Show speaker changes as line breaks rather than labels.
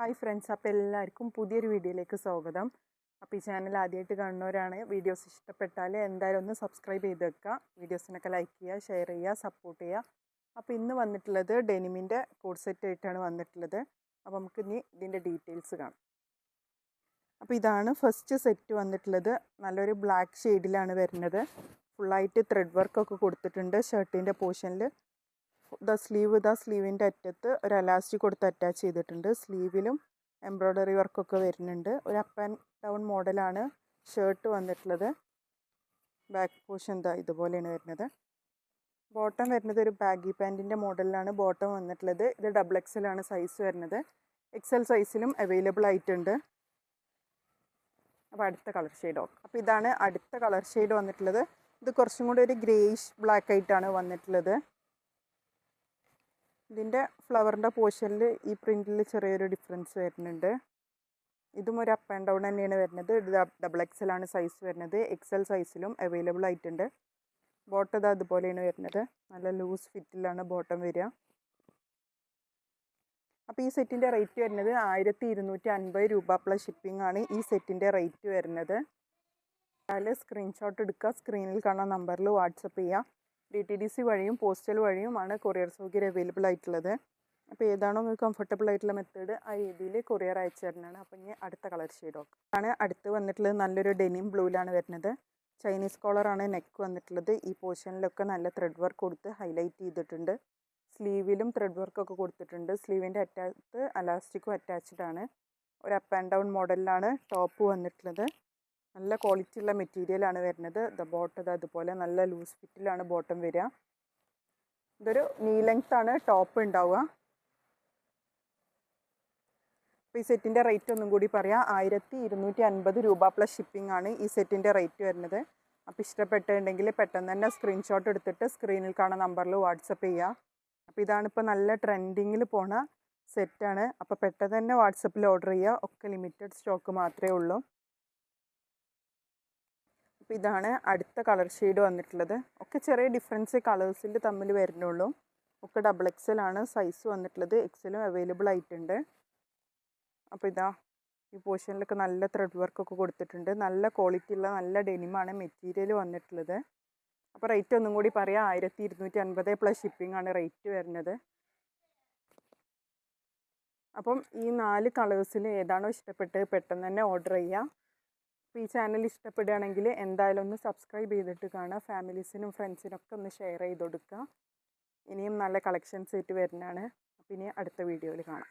Hi friends, അപ്പോൾ എല്ലാവർക്കും പുതിയൊരു വീഡിയോയിലേക്ക് സ്വാഗതം. അപ്പോൾ ഈ ചാനൽ ആദ്യമായിട്ട് കാണുന്നവരാണ്. വീഡിയോസ് ഇഷ്ടപ്പെട്ടാൽ എന്തായാലും ഒന്ന് സബ്സ്ക്രൈബ് ചെയ്ത് വെക്കുക. വീഡിയോസിനൊക്കെ ലൈക്ക് ചെയ്യുക, ഷെയർ ചെയ്യുക, സപ്പോർട്ട് ചെയ്യുക. അപ്പോൾ ഇന്ന് വന്നിട്ടുള്ളത് ഡെനിമിൻ്റെ കോഡ് സെറ്റ് ആയിട്ടാണ് വന്നിട്ടുള്ളത്. അപ്പോൾ നമുക്ക് ഇനി ഇതിൻ്റെ ഡീറ്റെയിൽസ് കാണാം. അപ്പോൾ ഇതാണ് ഫസ്റ്റ് സെറ്റ് വന്നിട്ടുള്ളത്. നല്ലൊരു ബ്ലാക്ക് ഷെയ്ഡിലാണ് വരുന്നത്. ഫുള്ളായിട്ട് ത്രെഡ് വർക്കൊക്കെ കൊടുത്തിട്ടുണ്ട് ഷർട്ടിൻ്റെ പോർഷനിൽ. സ്ലീവിൻ്റെ അറ്റത്ത് ഒരു അലാസ്റ്റിക് കൊടുത്ത് അറ്റാച്ച് ചെയ്തിട്ടുണ്ട്. സ്ലീവിലും എംബ്രോയ്ഡറി വർക്കൊക്കെ വരുന്നുണ്ട്. ഒരു അപ്പ് ആൻഡ് ഡൗൺ മോഡലാണ് ഷർട്ട് വന്നിട്ടുള്ളത്. ബാക്ക് പോർഷൻ ഇതുപോലെയാണ് വരുന്നത്. ബോട്ടം വരുന്നത് ഒരു ബാഗി പാൻറ്റിൻ്റെ മോഡലിലാണ് ബോട്ടം വന്നിട്ടുള്ളത്. ഇത് XXL ആണ് സൈസ് വരുന്നത്. XL സൈസിലും അവൈലബിൾ ആയിട്ടുണ്ട്. അപ്പോൾ അടുത്ത കളർ ഷെയ്ഡ് നോക്കാം. അപ്പോൾ ഇതാണ് അടുത്ത കളർ ഷെയ്ഡ് വന്നിട്ടുള്ളത്. ഇത് കുറച്ചും കൂടി ഒരു ഗ്രേയിഷ് ബ്ലാക്ക് ആയിട്ടാണ് വന്നിട്ടുള്ളത്. ഇതിൻ്റെ ഫ്ലവറിൻ്റെ പോർഷനിൽ ഈ പ്രിൻറ്റിൽ ചെറിയൊരു ഡിഫറൻസ് വരുന്നുണ്ട്. ഇതും ഒരു അപ്പ് ആൻഡ് ഡൗൺ തന്നെയാണ് വരുന്നത്. ഇത് XXL ആണ് സൈസ് വരുന്നത്. XL സൈസിലും അവൈലബിൾ ആയിട്ടുണ്ട്. ബോട്ടം അതുപോലെയാണ് വരുന്നത്. നല്ല ലൂസ് ഫിറ്റിലാണ് ബോട്ടം വരിക. അപ്പോൾ ഈ സെറ്റിൻ്റെ റേറ്റ് വരുന്നത് 1250 രൂപ പ്ലസ് ഷിപ്പിംഗ് ആണ് ഈ സെറ്റിൻ്റെ റേറ്റ് വരുന്നത്. അതിൽ സ്ക്രീൻഷോട്ട് എടുക്കുക, സ്ക്രീനിൽ കാണുന്ന നമ്പറിൽ വാട്സപ്പ് ചെയ്യുക. DTDC വഴിയും പോസ്റ്റൽ വഴിയുമാണ് കൊറിയർ സൗകര്യം അവൈലബിൾ ആയിട്ടുള്ളത്. അപ്പോൾ ഏതാണോ നിങ്ങൾക്ക് കംഫർട്ടബിൾ ആയിട്ടുള്ള മെത്തേഡ് ആ രീതിയിൽ കൊറിയർ അയച്ചു തരുന്നതാണ്. അപ്പോൾ ഇനി അടുത്ത കളർ ഷെയ്ഡ് നോക്കാം. ആണ് അടുത്ത് വന്നിട്ടുള്ളത് നല്ലൊരു ഡെനിം ബ്ലൂവിലാണ് വരുന്നത്. ചൈനീസ് കോളറാണ് നെക്ക് വന്നിട്ടുള്ളത്. ഈ പോർഷനിലൊക്കെ നല്ല ത്രെഡ് വർക്ക് കൊടുത്ത് ഹൈലൈറ്റ് ചെയ്തിട്ടുണ്ട്. സ്ലീവിലും ത്രെഡ് വർക്കൊക്കെ കൊടുത്തിട്ടുണ്ട്. സ്ലീവിൻ്റെ അറ്റാച്ച് അലാസ്റ്റിക്കും അറ്റാച്ച്ഡ് ആണ്. ഒരു അപ്പ് ആൻഡ് ഡൗൺ മോഡലിലാണ് ടോപ്പ് വന്നിട്ടുള്ളത്. നല്ല ക്വാളിറ്റി ഉള്ള മെറ്റീരിയലാണ് വരുന്നത്. ബോട്ടം അതുപോലെ നല്ല ലൂസ് ഫിറ്റിലാണ് ബോട്ടം വരിക. ഇതൊരു നീ ലെങ്ത് ആണ് ടോപ്പ് ഉണ്ടാവുക. അപ്പോൾ ഈ സെറ്റിൻ്റെ റേറ്റ് ഒന്നും കൂടി പറയാം. 1250 രൂപ പ്ലസ് ഷിപ്പിംഗ് ആണ് ഈ സെറ്റിൻ്റെ റേറ്റ് വരുന്നത്. അപ്പോൾ ഇഷ്ടപ്പെട്ടിട്ടുണ്ടെങ്കിൽ പെട്ടെന്ന് തന്നെ സ്ക്രീൻഷോട്ട് എടുത്തിട്ട് സ്ക്രീനിൽ കാണുന്ന നമ്പറിൽ വാട്സപ്പ് ചെയ്യുക. അപ്പോൾ ഇതാണിപ്പോൾ നല്ല ട്രെൻഡിങ്ങിൽ പോണ സെറ്റാണ്. അപ്പോൾ പെട്ടെന്ന് തന്നെ വാട്സപ്പിൽ ഓർഡർ ചെയ്യുക. ഒക്കെ ലിമിറ്റഡ് സ്റ്റോക്ക് മാത്രമേ ഉള്ളൂ. അപ്പോൾ ഇതാണ് അടുത്ത കളർ ഷെയ്ഡ് വന്നിട്ടുള്ളത്. ഒക്കെ ചെറിയ ഡിഫറൻസ് കളേഴ്സിൽ തമ്മിൽ വരുന്നുള്ളൂ. ഒക്കെ XXL ആണ് സൈസ് വന്നിട്ടുള്ളത്. XLും അവൈലബിൾ ആയിട്ടുണ്ട്. അപ്പോൾ ഇതാ ഈ പോർഷനിലൊക്കെ നല്ല ത്രെഡ് വർക്കൊക്കെ കൊടുത്തിട്ടുണ്ട്. നല്ല ക്വാളിറ്റി ഉള്ള നല്ല ഡെനിമാണ് മെറ്റീരിയൽ വന്നിട്ടുള്ളത്. അപ്പോൾ റേറ്റ് ഒന്നും കൂടി പറയാം. 1250 പ്ലസ് ഷിപ്പിംഗ് ആണ് റേറ്റ് വരുന്നത്. അപ്പം ഈ 4 കളേഴ്സിൽ ഏതാണോ ഇഷ്ടപ്പെട്ടത് പെട്ടെന്ന് തന്നെ ഓർഡർ ചെയ്യുക. അപ്പോൾ ഈ ചാനൽ ഇഷ്ടപ്പെടുകയാണെങ്കിൽ എന്തായാലും ഒന്ന് സബ്സ്ക്രൈബ് ചെയ്തിട്ട് കാണുക. ഫാമിലീസിനും ഫ്രണ്ട്സിനൊക്കെ ഒന്ന് ഷെയർ ചെയ്ത് കൊടുക്കുക. ഇനിയും നല്ല കളക്ഷൻസ് ആയിട്ട് വരുന്നതാണ്. അപ്പോൾ ഇനി അടുത്ത വീഡിയോയിൽ കാണാം.